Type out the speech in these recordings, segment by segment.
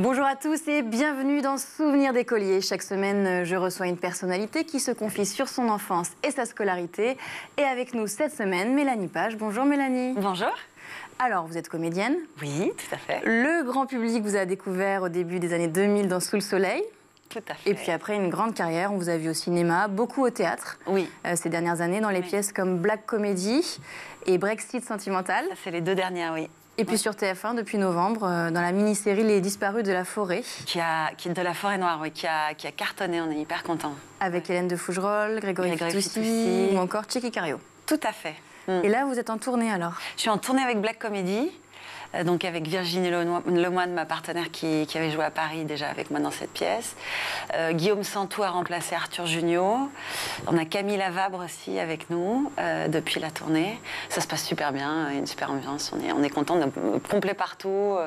Bonjour à tous et bienvenue dans Souvenirs d'écolier. Chaque semaine, je reçois une personnalité qui se confie sur son enfance et sa scolarité. Et avec nous cette semaine, Mélanie Page. Bonjour Mélanie. Bonjour. Alors, vous êtes comédienne. Oui, tout à fait. Le grand public vous a découvert au début des années 2000 dans Sous le soleil. Tout à fait. Et puis après, une grande carrière. On vous a vu au cinéma, beaucoup au théâtre. Oui. Ces dernières années, dans les pièces comme Black Comedy et Brexit Sentimental. Ça, c'est les deux dernières, oui. Et puis sur TF1 depuis novembre, dans la mini-série Les Disparus de la forêt. Qui est de la forêt noire, oui, qui a cartonné, on est hyper contents. Avec Hélène de Fougerolles, Grégory Fitoussi ou encore Tchéky Cario. Tout à fait. Et là, vous êtes en tournée alors? Je suis en tournée avec Black Comedy, donc avec Virginie Lemoine, ma partenaire qui avait joué à Paris déjà avec moi dans cette pièce. Guillaume Santou a remplacé Arthur Junio. On a Camille Lavabre aussi avec nous depuis la tournée. Ça se passe super bien, une super ambiance. On est content, on est complet partout.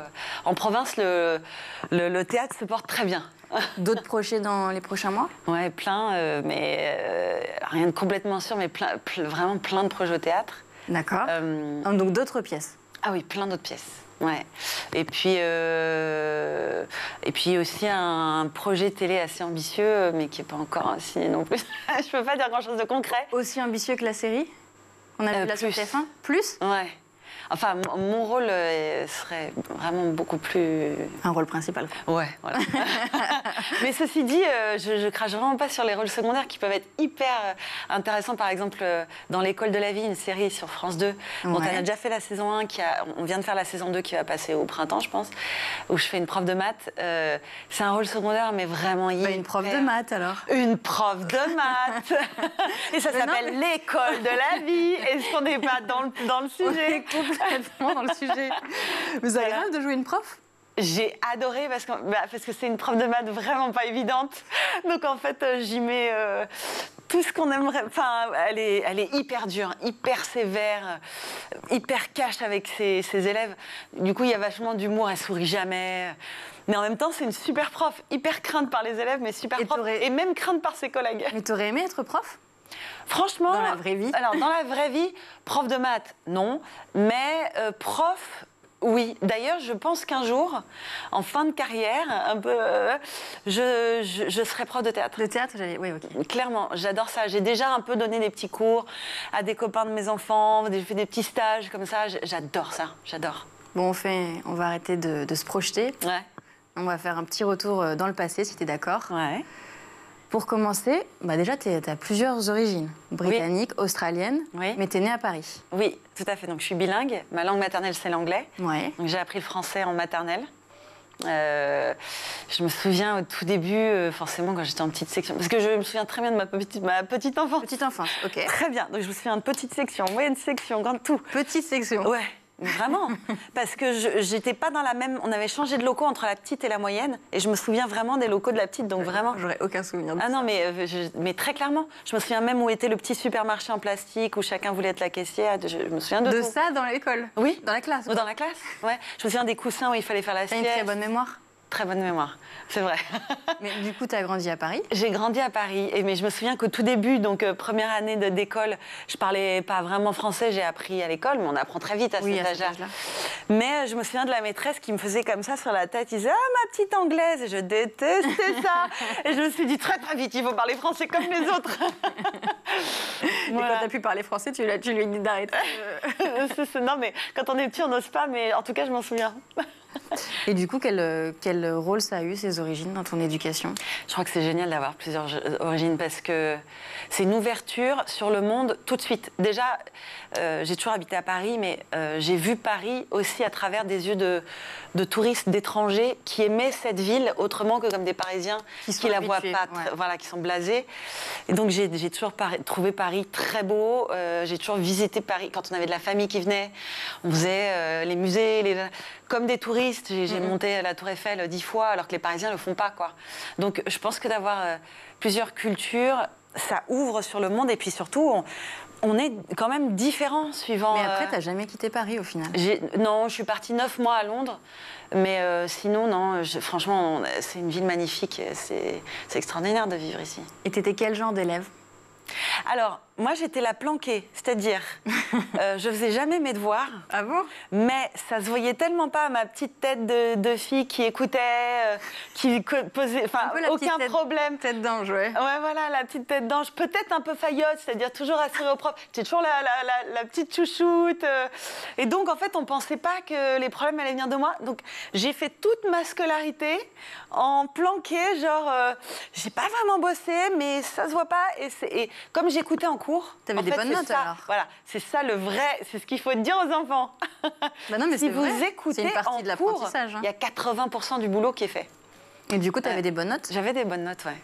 En province, le théâtre se porte très bien. D'autres projets dans les prochains mois? Ouais, plein, mais rien de complètement sûr, mais vraiment plein de projets au théâtre. D'accord. Donc d'autres pièces? Ah oui, plein d'autres pièces. Ouais. Et puis aussi un projet télé assez ambitieux, mais qui n'est pas encore signé non plus. Je peux pas dire grand-chose de concret. Aussi ambitieux que la série? On a vu la sur TF1? Plus? Ouais. Enfin, mon rôle serait vraiment beaucoup plus... Un rôle principal. Ouais, voilà. Mais ceci dit, je crache vraiment pas sur les rôles secondaires qui peuvent être hyper intéressants. Par exemple, dans L'école de la vie, une série sur France 2, dont on a déjà fait la saison 1, on vient de faire la saison 2 qui va passer au printemps, je pense, où je fais une prof de maths. C'est un rôle secondaire, mais vraiment hyper... Une prof de maths, alors? Une prof de maths. Et ça s'appelle L'école de la vie. Est-ce qu'on n'est pas dans le sujet? Complètement dans le sujet. Vous avez rêvé de jouer une prof? J'ai adoré parce que c'est une prof de maths vraiment pas évidente. Donc en fait, j'y mets tout ce qu'on aimerait. Enfin, elle est hyper dure, hyper sévère, hyper cash avec ses élèves. Du coup, il y a vachement d'humour, elle sourit jamais. Mais en même temps, c'est une super prof, hyper crainte par les élèves, mais super prof. Et même crainte par ses collègues. Mais t'aurais aimé être prof? Franchement, dans la vraie vie? Alors, dans la vraie vie, prof de maths, non. Mais prof, oui. D'ailleurs, je pense qu'un jour, en fin de carrière, un peu, je serai prof de théâtre. De théâtre, oui, ok. Clairement, j'adore ça. J'ai déjà un peu donné des petits cours à des copains de mes enfants. J'ai fait des petits stages comme ça. J'adore ça, j'adore. Bon, on va arrêter de se projeter. Ouais. On va faire un petit retour dans le passé, si t'es d'accord. Ouais. Pour commencer, déjà, tu as plusieurs origines. Britannique, oui. Australienne, oui. Mais tu es née à Paris. Oui, tout à fait. Donc, je suis bilingue. Ma langue maternelle, c'est l'anglais. Ouais. Donc, j'ai appris le français en maternelle. Je me souviens au tout début, forcément, quand j'étais en petite section, parce que je me souviens très bien de ma petite enfance. Petite enfance, ok. Très bien. Donc, je me souviens de petite section, moyenne section, grande tout. Petite section. Ouais. Vraiment, parce que j'étais pas dans la même... On avait changé de locaux entre la petite et la moyenne, et je me souviens vraiment des locaux de la petite, donc vraiment... J'aurais aucun souvenir de ça. Ah non, mais très clairement. Je me souviens même où était le petit supermarché en plastique, où chacun voulait être la caissière. Je me souviens de tout. Ça dans l'école? Oui. Dans la classe? Ou dans la classe, ouais. Je me souviens des coussins où il fallait faire la sieste. T'as une très bonne mémoire? Très bonne mémoire, c'est vrai. Mais du coup, tu as grandi à Paris? J'ai grandi à Paris, mais je me souviens qu'au tout début, donc première année d'école, je parlais pas vraiment français, j'ai appris à l'école, mais on apprend très vite à cet âge-là. Mais je me souviens de la maîtresse qui me faisait comme ça sur la tête, il disait « Ah, ma petite anglaise !» Et je détestais ça. Et je me suis dit très très vite, il faut parler français comme les autres. Et voilà. Quand tu as pu parler français, tu lui as dit d'arrêter. Non, mais quand on est petit, on n'ose pas, mais en tout cas, je m'en souviens. Et du coup, quel rôle ça a eu, ces origines, dans ton éducation? Je crois que c'est génial d'avoir plusieurs origines parce que c'est une ouverture sur le monde tout de suite. Déjà, j'ai toujours habité à Paris, mais j'ai vu Paris aussi à travers des yeux de touristes, d'étrangers qui aimaient cette ville autrement que comme des Parisiens qui la voient pas, voilà, qui sont blasés. Et donc, j'ai toujours trouvé Paris très beau. J'ai toujours visité Paris. Quand on avait de la famille qui venait, on faisait les musées, comme des touristes. J'ai monté la Tour Eiffel 10 fois, alors que les Parisiens ne le font pas, quoi. Donc, je pense que d'avoir plusieurs cultures, ça ouvre sur le monde. Et puis surtout, on est quand même différents suivant... Mais après, tu n'as jamais quitté Paris, au final? Non, je suis partie 9 mois à Londres. Mais sinon, non, franchement, c'est une ville magnifique. C'est extraordinaire de vivre ici. Et tu étais quel genre d'élève? Alors, moi, j'étais la planquée, c'est-à-dire, je faisais jamais mes devoirs. Ah bon? Mais ça se voyait tellement pas, ma petite tête de fille qui écoutait, qui posait, enfin, aucun problème. Tête d'ange, ouais. Ouais, voilà, la petite tête d'ange, peut-être un peu faillotte, c'est-à-dire toujours assurée au propre. J'étais toujours la petite chouchoute. Et donc, en fait, on pensait pas que les problèmes allaient venir de moi. Donc, j'ai fait toute ma scolarité en planquée, genre, j'ai pas vraiment bossé, mais ça se voit pas. Et comme j'écoutais en cours, t'avais des bonnes notes, alors. Voilà, c'est ça le vrai, c'est ce qu'il faut dire aux enfants. Bah non, mais si c'est vous vrai. écoutez C'est une partie de en cours, l'apprentissage. il y a 80% du boulot qui est fait. Et du coup, t'avais des bonnes notes? J'avais des bonnes notes, ouais.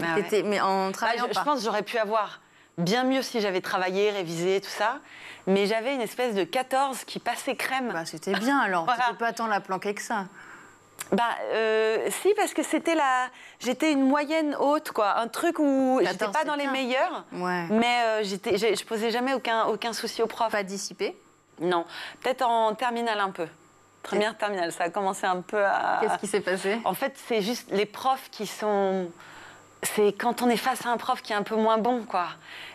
Ouais. Mais en travaillant je pense que j'aurais pu avoir bien mieux si j'avais travaillé, révisé, tout ça. Mais j'avais une espèce de 14 qui passait crème. Bah, c'était bien alors. Voilà. C'était pas tant la planquer que ça. Si, parce que j'étais une moyenne haute, quoi. Un truc où 14, j'étais pas dans les meilleurs, ouais. mais je posais jamais aucun souci aux profs. Pas dissipé? Non, peut-être en terminale un peu. Première terminale, ça a commencé un peu à... Qu'est-ce qui s'est passé? En fait, c'est juste les profs qui sont... C'est quand on est face à un prof qui est un peu moins bon, quoi.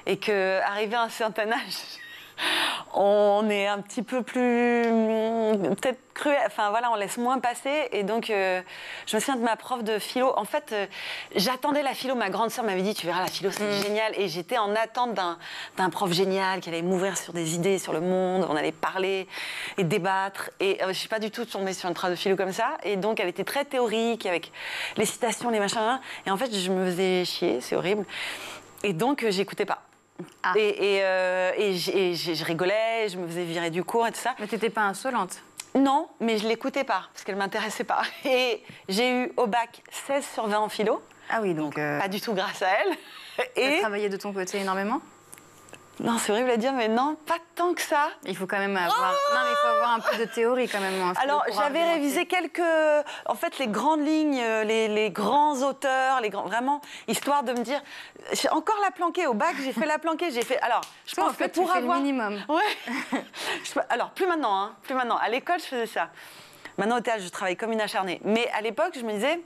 Et qu'arrivé à un certain âge, on est un petit peu plus... peut-être cruel. Enfin, voilà, on laisse moins passer. Et donc, je me souviens de ma prof de philo. En fait, j'attendais la philo. Ma grande sœur m'avait dit, tu verras, la philo, c'est génial. Et j'étais en attente d'un prof génial qui allait m'ouvrir sur des idées, sur le monde. On allait parler et débattre. Et je ne suis pas du tout tombée sur une prof de philo comme ça. Et donc, elle était très théorique, avec les citations, les machins. Et en fait, je me faisais chier, c'est horrible. Et donc, j'écoutais pas. Ah. Et je rigolais, je me faisais virer du cours et tout ça. Mais t'étais pas insolente? Non, mais je l'écoutais pas, parce qu'elle m'intéressait pas. Et j'ai eu au bac 16 sur 20 en philo. Ah oui, donc... Pas du tout grâce à elle. T'as travaillé de ton côté énormément? Non, c'est horrible à dire, mais non, pas tant que ça. Il faut quand même avoir... Non, mais il faut avoir un peu de théorie quand même. Alors, j'avais révisé en fait, les grandes lignes, les grands auteurs, vraiment, histoire de me dire... J'ai encore la planquée au bac, j'ai fait la planquée, j'ai fait... Alors, je pense que pour avoir... le minimum. Ouais. Alors, plus maintenant, hein, plus maintenant. À l'école, je faisais ça. Maintenant, au théâtre, je travaille comme une acharnée. Mais à l'époque, je me disais...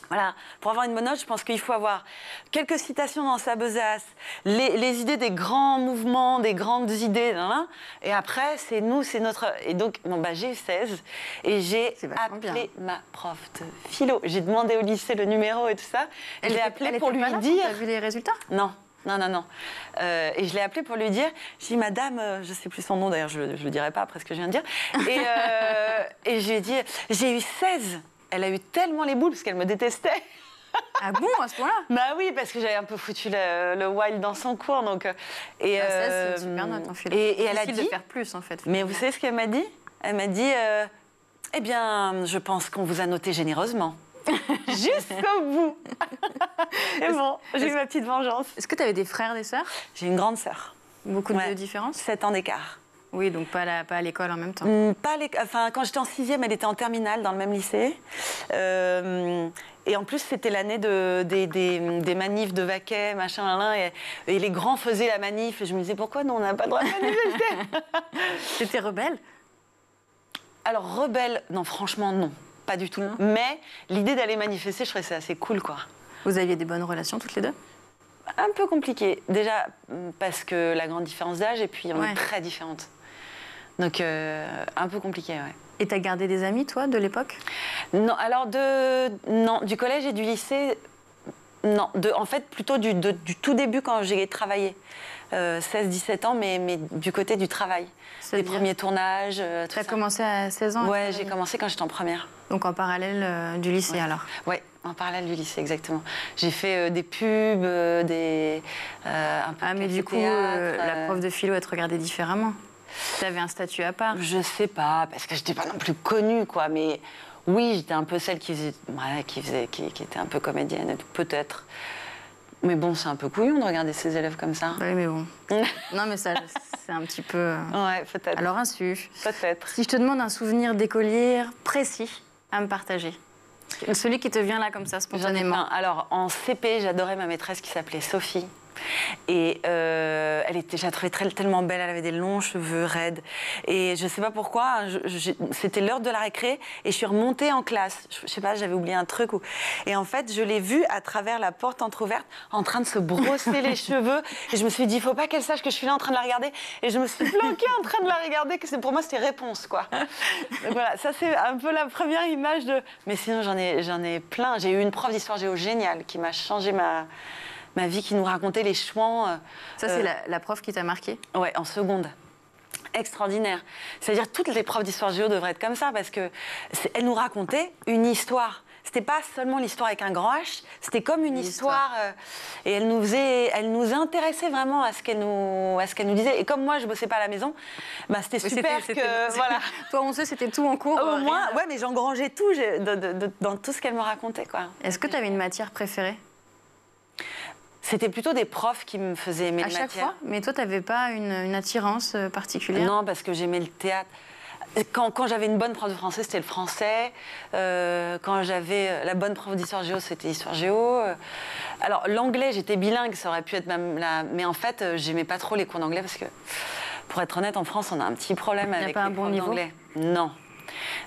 Voilà, pour avoir une bonne note, je pense qu'il faut avoir quelques citations dans sa besace, les idées des grands mouvements, des grandes idées, et après, c'est notre... Et donc, j'ai eu 16, et j'ai appelé ma prof de philo. J'ai demandé au lycée le numéro et tout ça. Je l'ai appelé pour lui dire... T'as vu les résultats? Non. Et je l'ai appelée pour lui dire, j'ai dit, madame, je ne sais plus son nom d'ailleurs, je ne le dirai pas après ce que je viens de dire, et je lui ai dit, j'ai eu 16. Elle a eu tellement les boules parce qu'elle me détestait. Ah bon, à ce point-là? Bah oui, parce que j'avais un peu foutu le wild dans son cours. Donc, ça, c'est une super note en philo. Et elle a dit... de faire plus, en fait. Mais vous savez ce qu'elle m'a dit? Elle m'a dit, eh bien, je pense qu'on vous a noté généreusement. Jusqu'au bout. Et bon, j'ai eu ma petite vengeance. Est-ce que tu avais des frères, des sœurs? J'ai une grande sœur. Beaucoup de différences? 7 ans d'écart. Oui, donc pas à l'école en même temps. Quand j'étais en 6e, elle était en terminale dans le même lycée. Et en plus, c'était l'année des manifs de Vaquet, machin, et les grands faisaient la manif. Et je me disais, pourquoi nous, on n'a pas le droit de manifester? T'étais rebelle? Alors, rebelle, non, franchement, non. Pas du tout. Non. Mais l'idée d'aller manifester, je trouvais ça assez cool, quoi. Vous aviez des bonnes relations toutes les deux? Un peu compliqué. Déjà, parce que la grande différence d'âge, et puis on est très différentes. Donc, un peu compliqué, ouais. Et t'as gardé des amis, toi, de l'époque? Non, alors non, du collège et du lycée, non. En fait, plutôt du tout début, quand j'ai travaillé. 16-17 ans, mais du côté du travail. Les premiers tournages, tout ça. T'as commencé à 16 ans? Ouais, j'ai commencé quand j'étais en première. Donc en parallèle du lycée, alors? Ouais, en parallèle du lycée, exactement. J'ai fait des pubs, un peu de mais du coup, la prof de philo, elle te regardait différemment? T'avais un statut à part? Je sais pas, parce que j'étais pas non plus connue, quoi, mais oui, j'étais un peu celle qui était un peu comédienne, peut-être. Mais bon, c'est un peu couillon de regarder ses élèves comme ça. Oui, mais bon. Non, mais ça, c'est un petit peu... Ouais, peut-être. Alors, insu. Peut-être. Si je te demande un souvenir d'écolier précis à me partager, celui qui te vient là comme ça, spontanément. Alors, en CP, j'adorais ma maîtresse qui s'appelait Sophie. Et je la trouvais tellement belle, elle avait des longs cheveux raides. Et je ne sais pas pourquoi, c'était l'heure de la récré et je suis remontée en classe. Je ne sais pas, j'avais oublié un truc. Et en fait, je l'ai vue à travers la porte entrouverte en train de se brosser les cheveux. Et je me suis dit, il ne faut pas qu'elle sache que je suis là en train de la regarder. Et je me suis planquée en train de la regarder, que pour moi, c'était réponse, quoi. Donc voilà, ça c'est un peu la première image de... Mais sinon, j'en ai plein. J'ai eu une prof d'histoire géo géniale qui m'a changé ma vie, qui nous racontait les chouans. Ça, c'est la prof qui t'a marqué? Ouais, en seconde. Extraordinaire. C'est-à-dire, toutes les profs d'histoire géo devraient être comme ça, parce qu'elle nous racontait une histoire. C'était pas seulement l'histoire avec un grand H, c'était comme une histoire. Et elle nous intéressait vraiment à ce qu'elle nous disait. Et comme moi, je bossais pas à la maison, bah, c'était super voilà. Toi, on sait, c'était tout en cours. Au moins, ouais, mais j'engrangeais tout dans tout ce qu'elle me racontait, quoi. Est-ce que tu avais une matière préférée? C'était plutôt des profs qui me faisaient aimer les matières. À chaque fois? Mais toi, tu n'avais pas une attirance particulière? Non, parce que j'aimais le théâtre. Quand j'avais une bonne prof de français, c'était le français. Quand j'avais la bonne prof d'histoire géo, c'était histoire géo. Alors, l'anglais, j'étais bilingue, ça aurait pu être mais en fait, j'aimais pas trop les cours d'anglais parce que, pour être honnête, en France, on a un petit problème avec les profs d'anglais. Non.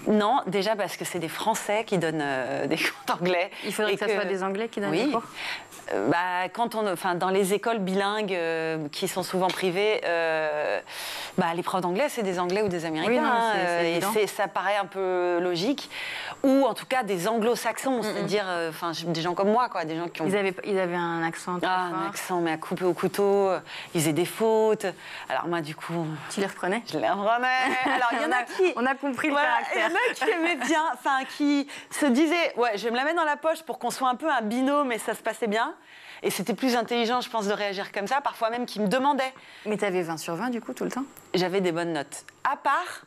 Non, déjà parce que c'est des Français qui donnent des cours d'anglais. Il faudrait que ce soit des Anglais qui donnent des cours. Dans les écoles bilingues qui sont souvent privées, les profs d'anglais, c'est des Anglais ou des Américains. Oui, ça paraît un peu logique. Ou en tout cas des anglo-saxons, c'est-à-dire des gens comme moi, quoi, des gens qui ont... Ils avaient un accent très fort. Un accent, mais à couper au couteau. Ils faisaient des fautes. Alors moi, du coup... Tu les reprenais? Je les reprenais. Alors il y en a qui... On a compris le caractère. Il y en a qui aimaient bien, qui se disaient, ouais, je vais me la mettre dans la poche pour qu'on soit un peu un binôme et ça se passait bien. Et c'était plus intelligent, je pense, de réagir comme ça, parfois même qui me demandaient. Mais tu avais 20 sur 20, du coup, tout le temps? J'avais des bonnes notes. À part,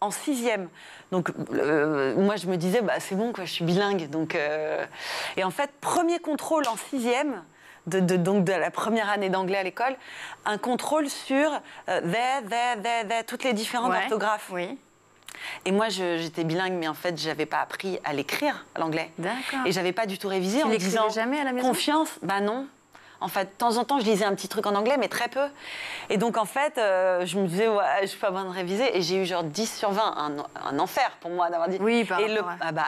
en 6e. Donc, moi, je me disais, c'est bon, quoi, je suis bilingue. Donc, et en fait, premier contrôle en 6e, donc de la première année d'anglais à l'école, un contrôle sur toutes les différentes orthographes. Oui. Et moi, j'étais bilingue, mais en fait, je n'avais pas appris à l'écrire, l'anglais. D'accord. Et je n'avais pas du tout révisé en disant... Tu l'écrivais jamais à la maison? Confiance? Non. En fait, de temps en temps, je lisais un petit truc en anglais, mais très peu. Et donc, en fait, je me disais, ouais, je peux avoir de réviser. Et j'ai eu genre 10 sur 20, un enfer pour moi d'avoir dit. Oui, par rapport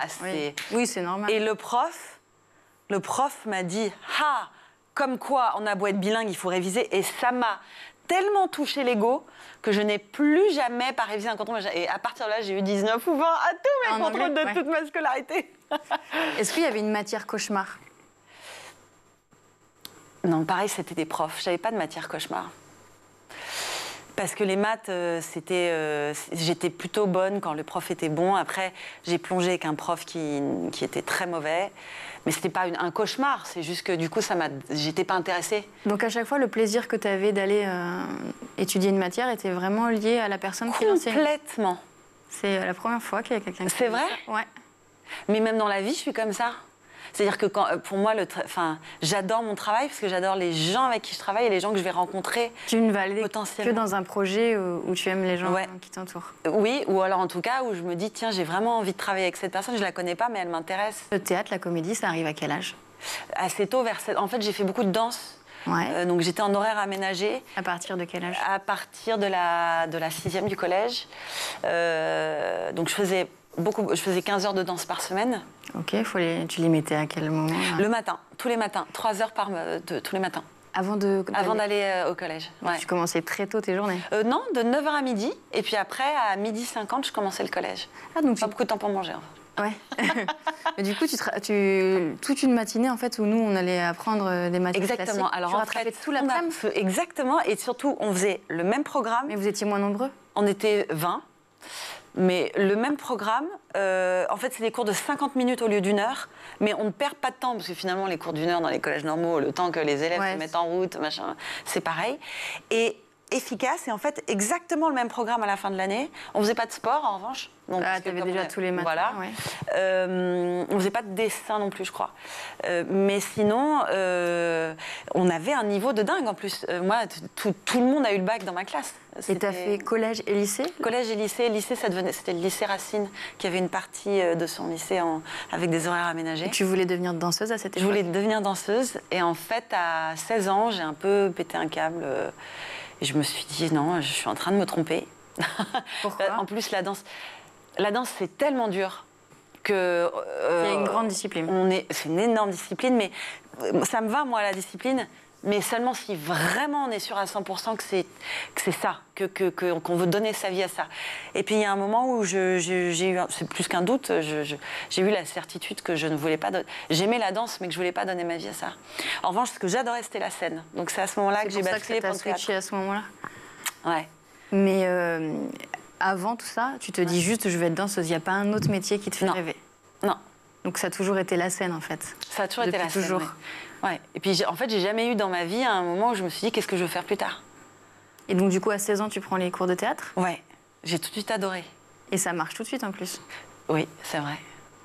Oui, c'est normal. Et le prof m'a dit, comme quoi, on a beau être bilingue, il faut réviser. Et ça m'a tellement touché l'ego que je n'ai plus jamais pas révisé un contrôle. Et à partir de là, j'ai eu 19 ou 20 à tous mes contrôles de toute ma scolarité. Est-ce qu'il y avait une matière cauchemar? Non, pareil, c'était des profs. J'avais pas de matière cauchemar. Parce que les maths, j'étais plutôt bonne quand le prof était bon. Après, j'ai plongé avec un prof qui était très mauvais. Mais c'était pas un cauchemar, c'est juste que du coup, j'étais pas intéressée. Donc à chaque fois, le plaisir que tu avais d'aller étudier une matière était vraiment lié à la personne qui l'enseignait? Complètement. C'est la première fois qu'il y a quelqu'un qui... C'est vrai? Ouais. Mais même dans la vie, je suis comme ça. C'est-à-dire que pour moi, j'adore mon travail parce que j'adore les gens avec qui je travaille et les gens que je vais rencontrer. Tu ne vas aller que dans un projet où tu aimes les gens qui t'entourent. Oui, ou alors en tout cas où je me dis, tiens, j'ai vraiment envie de travailler avec cette personne, je ne la connais pas, mais elle m'intéresse. Le théâtre, la comédie, ça arrive à quel âge? Assez tôt, En fait, j'ai fait beaucoup de danse. Ouais. Donc j'étais en horaire aménagé. À partir de quel âge? À partir de la 6e du collège. Donc je faisais 15 heures de danse par semaine. Ok, tu les mettais à quel moment? Le matin, tous les matins, 3 heures tous les matins. Avant d'aller au collège. Ouais. Tu commençais très tôt tes journées? Non, de 9h à midi. Et puis après, à 12h50, je commençais le collège. Donc pas beaucoup de temps pour manger. Ouais. Mais du coup, toute une matinée, en fait, où nous, on allait apprendre des matières classiques. Exactement. Alors, tu rattrapais tout l'après-midi? Exactement. Et surtout, on faisait le même programme. Mais vous étiez moins nombreux? On était 20. Mais le même programme, en fait, c'est des cours de 50 minutes au lieu d'1 heure, mais on ne perd pas de temps, parce que finalement, les cours d'1 heure dans les collèges normaux, le temps que les élèves se mettent en route, machin, c'est pareil. Et efficace et en fait exactement le même programme à la fin de l'année. On faisait pas de sport en revanche. Donc, tu avais déjà tous les matins. Voilà. Ouais. On faisait pas de dessin non plus, je crois. Mais sinon, on avait un niveau de dingue en plus. Moi, tout le monde a eu le bac dans ma classe. Et tu as fait collège et lycée? Collège et lycée. Lycée, c'était le lycée Racine qui avait une partie de son lycée avec des horaires aménagés. Et tu voulais devenir danseuse à cette époque? Je voulais devenir danseuse. Et en fait, à 16 ans, j'ai un peu pété un câble. Et je me suis dit, non, je suis en train de me tromper. Pourquoi? En plus, la danse, c'est tellement dur que... Il y a une grande discipline. C'est une énorme discipline, mais ça me va, moi, la discipline, mais seulement si vraiment on est sûr à 100% que c'est ça, qu'on veut donner sa vie à ça. Et puis, il y a un moment où j'ai eu, c'est plus qu'un doute, j'ai eu la certitude que je ne voulais pas... J'aimais la danse, mais que je ne voulais pas donner ma vie à ça. En revanche, ce que j'adorais, c'était la scène. Donc, c'est à ce moment-là que j'ai basculé pour le théâtre. Switché à ce moment-là? Ouais. Mais... avant tout ça, tu te dis juste je vais être danseuse, il n'y a pas un autre métier qui te fait rêver? Non. Donc ça a toujours été la scène en fait? Ça a toujours été la scène, toujours. Ouais. Et puis en fait, j'ai jamais eu dans ma vie un moment où je me suis dit qu'est-ce que je veux faire plus tard. Et donc du coup, à 16 ans, tu prends les cours de théâtre? Ouais, j'ai tout de suite adoré. Et ça marche tout de suite en plus? Oui, c'est vrai.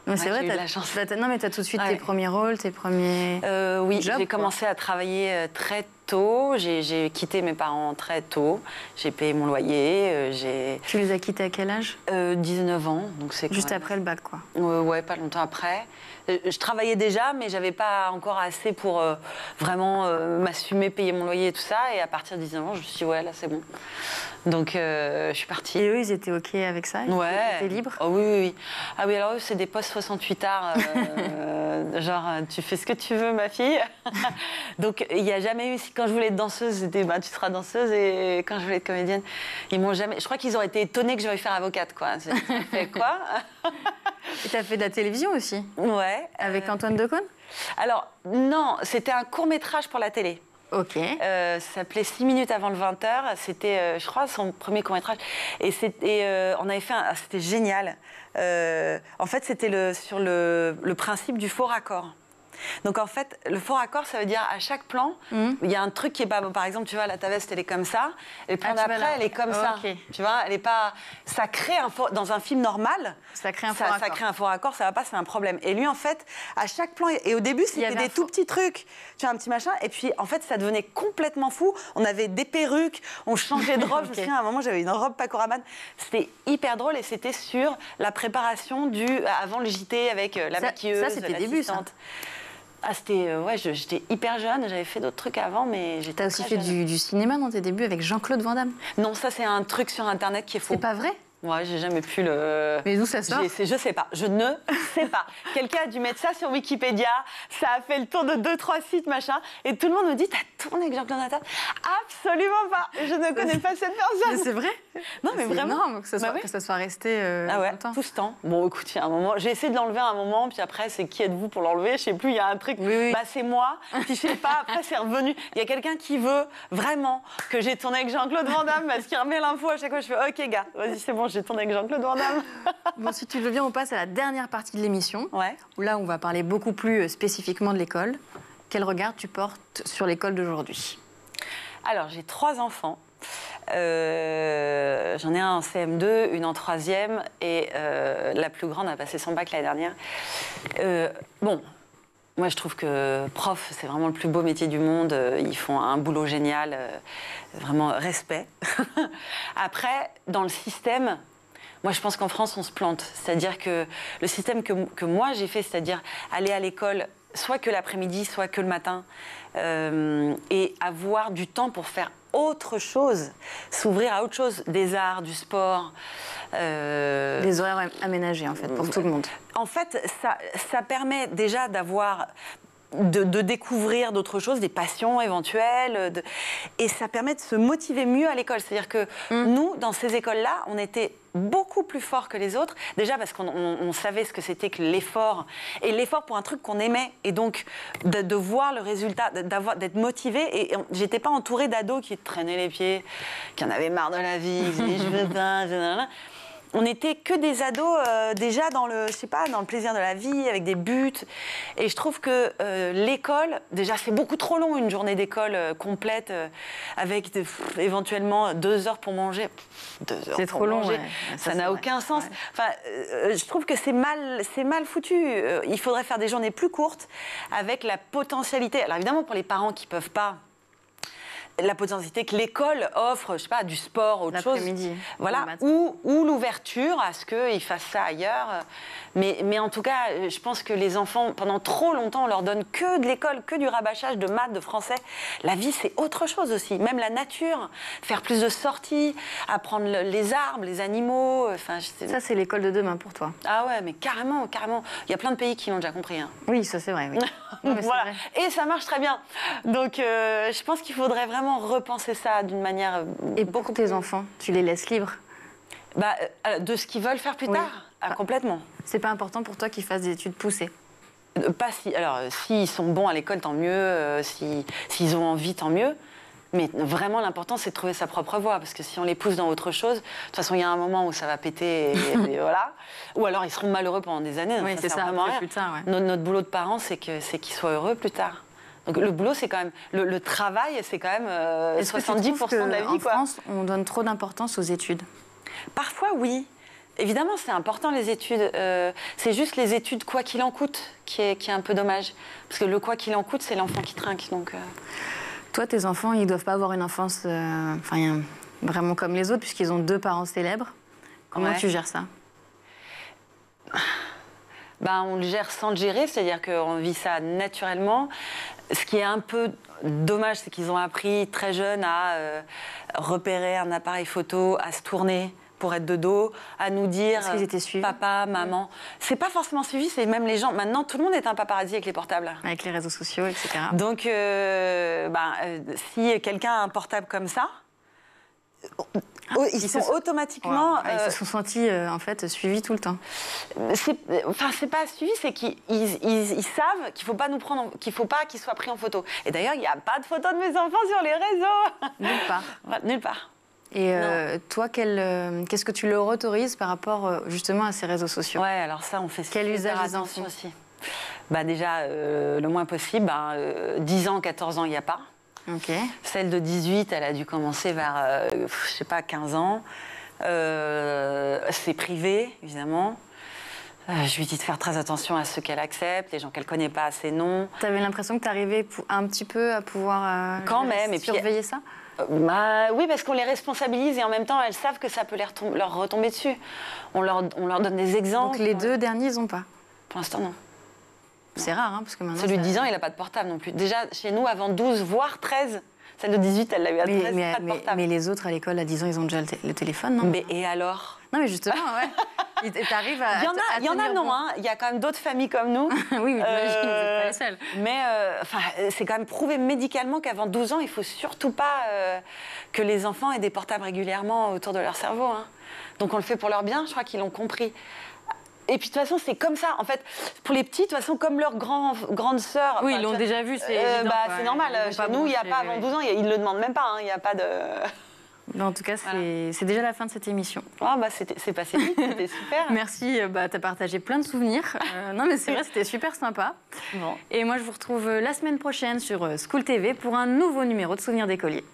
Non, c'est vrai, j'ai eu de la chance. Non, mais tu as tout de suite tes premiers rôles, tes premiers oui, jobs, j'ai commencé à travailler très tôt. J'ai quitté mes parents très tôt. J'ai payé mon loyer. Tu les as quittés à quel âge? 19 ans. Donc c'est juste après le bac, quoi. Ouais, pas longtemps après. Je travaillais déjà, mais j'avais pas encore assez pour vraiment m'assumer, payer mon loyer et tout ça. Et à partir de 19 ans, je me suis dit, ouais, là, c'est bon. Donc, je suis partie. Et eux, ils étaient OK avec ça? Ils étaient libres? Oh, oui, oui. Ah oui, alors eux, c'est des postes 68 arts. Genre, tu fais ce que tu veux, ma fille. Donc, il n'y a jamais eu... Quand je voulais être danseuse, c'était, tu seras danseuse. Et quand je voulais être comédienne, ils m'ont jamais... Je crois qu'ils auraient été étonnés que j'aurais faire avocate, quoi. Ça fait quoi? Et tu as fait de la télévision aussi? Ouais. Avec Antoine Decaune? Alors, non, c'était un court-métrage pour la télé. OK. Ça s'appelait 6 minutes avant le 20h. C'était, je crois, son premier court-métrage. Et on avait fait c'était génial. En fait, c'était sur le principe du faux raccord. Donc, en fait, le faux raccord, ça veut dire à chaque plan, il y a un truc qui est pas bon. Par exemple, tu vois, la ta veste, elle est comme ça. Et le plan d'après, elle est comme ça. Tu vois, elle est pas... Ça crée dans un film normal... Ça crée un faux raccord. Ça crée un faux raccord, ça va pas, c'est un problème. Et lui, en fait, à chaque plan... Et au début, c'était des tout petits trucs. Tu vois, un petit machin. Et puis, en fait, ça devenait complètement fou. On avait des perruques, on changeait de robe. Je me souviens, à un moment, j'avais une robe Paco Rabanne. C'était hyper drôle et c'était sur la préparation avant le JT avec la maquilleuse, ça, c'était début, ça. Ah, c'était... ouais, j'étais hyper jeune, j'avais fait d'autres trucs avant, mais j'étais... T'as aussi fait du cinéma dans tes débuts avec Jean-Claude Van Damme? Non, ça, c'est un truc sur Internet qui est faux. C'est pas vrai? Ouais, j'ai jamais pu le... Mais d'où ça sort? Je sais pas, je ne sais pas. Quelqu'un a dû mettre ça sur Wikipédia, ça a fait le tour de 2-3 sites, machin, et tout le monde me dit, t'as tourné avec Jean-Claude Van Damme? Absolument pas, je ne connais pas cette personne. Mais c'est vrai? Non, mais vraiment. C'est énorme que ça soit resté ah ouais, longtemps. tout ce temps. Bon, écoute, il y a un moment, j'ai essayé de l'enlever à un moment, puis après, c'est qui êtes-vous pour l'enlever? Je sais plus, il y a un truc, oui. Bah c'est moi, puis je sais pas, après c'est revenu. Il y a quelqu'un qui veut vraiment que j'ai tourné avec Jean-Claude Van Damme, parce qu'il remet l'info à chaque fois, je fais, ok gars, vas-y, c'est bon, j'ai tourné avec Jean-Claude Van Damme. Bon, si tu veux bien, on passe à la dernière partie de l'émission, ouais. Où là, on va parler beaucoup plus spécifiquement de l'école. Quel regard tu portes sur l'école d'aujourd'hui? Alors, j'ai 3 enfants. J'en ai un en CM2, une en 3e et la plus grande a passé son bac l'année dernière. Bon, moi je trouve que prof, c'est vraiment le plus beau métier du monde. Ils font un boulot génial, vraiment respect. Après, dans le système, moi je pense qu'en France on se plante. C'est-à-dire que le système que moi j'ai fait, c'est-à-dire aller à l'école soit que l'après-midi, soit que le matin, et avoir du temps pour faire autre chose, s'ouvrir à autre chose, des arts, du sport. Des horaires aménagés, en fait, pour tout le monde. En fait, ça permet déjà d'avoir... De découvrir d'autres choses, des passions éventuelles, et ça permet de se motiver mieux à l'école. C'est-à-dire que nous, dans ces écoles-là, on était beaucoup plus forts que les autres, déjà parce qu'on savait ce que c'était que l'effort, et l'effort pour un truc qu'on aimait, et donc de voir le résultat, d'être motivé, et j'étais pas entourée d'ados qui traînaient les pieds, qui en avaient marre de la vie, qui disaient je veux pas, on n'était que des ados déjà dans le, je sais pas, dans le plaisir de la vie, avec des buts. Et je trouve que l'école, déjà c'est beaucoup trop long une journée d'école complète avec éventuellement 2 heures pour manger. 2 heures c'est pour trop long, manger. ouais. Ça n'a aucun sens. Ouais. Enfin, je trouve que c'est mal foutu. Il faudrait faire des journées plus courtes avec la potentialité. Alors évidemment pour les parents qui peuvent pas. La potentialité que l'école offre, je sais pas, du sport, autre chose. L'après-midi. Voilà, ou l'ouverture à ce qu'ils fassent ça ailleurs. Mais en tout cas, je pense que les enfants, pendant trop longtemps, on leur donne que de l'école, que du rabâchage de maths, de français. La vie, c'est autre chose aussi. Même la nature, faire plus de sorties, apprendre les arbres, les animaux. Enfin, ça, c'est l'école de demain pour toi. Ah ouais, mais carrément, carrément. Il y a plein de pays qui l'ont déjà compris. Hein. Oui, ça c'est vrai. Oui. Non, voilà. Vrai. Et ça marche très bien. Donc, je pense qu'il faudrait vraiment repenser ça d'une manière. Et pour tes enfants, tu les laisses libres? De ce qu'ils veulent faire plus tard, complètement. C'est pas important pour toi qu'ils fassent des études poussées? Pas si. Alors, s'ils sont bons à l'école, tant mieux. S'ils ont envie, tant mieux. Mais vraiment, l'important, c'est de trouver sa propre voie. Parce que si on les pousse dans autre chose, de toute façon, il y a un moment où ça va péter. Et voilà. Ou alors, ils seront malheureux pendant des années. Oui, c'est ça. Vraiment rien. Plus tard, ouais. Notre boulot de parents, c'est qu'ils soient heureux plus tard. Donc le boulot, c'est quand même... Le travail, c'est quand même 70% de la vie. En France, on donne trop d'importance aux études? Parfois, oui. Évidemment, c'est important, les études. C'est juste les études quoi qu'il en coûte qui est un peu dommage. Parce que le quoi qu'il en coûte, c'est l'enfant qui trinque. Donc, Toi, tes enfants, ils ne doivent pas avoir une enfance vraiment comme les autres, puisqu'ils ont 2 parents célèbres. Comment tu gères ça? On le gère sans le gérer, c'est-à-dire qu'on vit ça naturellement. Ce qui est un peu dommage, c'est qu'ils ont appris très jeunes à repérer un appareil photo, à se tourner pour être de dos, à nous dire papa, maman. C'est pas forcément suivi, c'est même les gens. Maintenant, tout le monde est un paparazzi avec les portables. Avec les réseaux sociaux, etc. Donc, si quelqu'un a un portable comme ça, ils sont automatiquement... Ils se sont sentis, en fait, suivis tout le temps. C'est pas suivi, c'est qu'ils savent qu'il faut pas nous prendre, qu'il faut pas qu'ils soient pris en photo. Et d'ailleurs, il n'y a pas de photos de mes enfants sur les réseaux. Nulle part. Nulle part. Et toi, qu'est-ce que tu leur autorises par rapport, justement, à ces réseaux sociaux? Ouais, alors ça, on fait quel usage attention aussi. Déjà, le moins possible. 10 ans, 14 ans, il n'y a pas. Okay. Celle de 18, elle a dû commencer vers, je sais pas, 15 ans. C'est privé, évidemment. Je lui dis de faire très attention à ceux qu'elle accepte, les gens qu'elle connaît pas, ses noms. Tu avais l'impression que tu arrivais un petit peu à pouvoir quand même, surveiller ça? Oui, parce qu'on les responsabilise et en même temps, elles savent que ça peut leur retomber dessus. On leur donne des exemples. Donc les 2 derniers, ils n'ont pas? Pour l'instant, non. C'est rare, parce que maintenant... Celui de 10 ans, il n'a pas de portable non plus. Déjà, chez nous, avant 12, voire 13, celle de 18, elle l'a eu à 13, pas de portable. Mais les autres, à l'école, à 10 ans, ils ont déjà le téléphone, non? Et alors? Non, mais justement, ouais. T'arrives à... Il y en a, non, hein. Il y a quand même d'autres familles comme nous. Oui, mais j'imagine que vous n'êtes pas les seuls. Mais c'est quand même prouvé médicalement qu'avant 12 ans, il ne faut surtout pas que les enfants aient des portables régulièrement autour de leur cerveau. Hein. Donc on le fait pour leur bien, je crois qu'ils l'ont compris. Et puis de toute façon, c'est comme ça. En fait, pour les petits, de toute façon, comme leurs grandes sœurs... Oui, ils l'ont déjà vu, c'est évident. C'est normal. Chez nous, il n'y a pas avant 12 ans, ils ne le demandent même pas. Il n'y a pas de... En tout cas, c'est déjà la fin de cette émission. C'est passé vite, c'était super. Merci, tu as partagé plein de souvenirs. Non, mais c'est vrai, c'était super sympa. Bon. Et moi, je vous retrouve la semaine prochaine sur School TV pour un nouveau numéro de Souvenirs d'écoliers.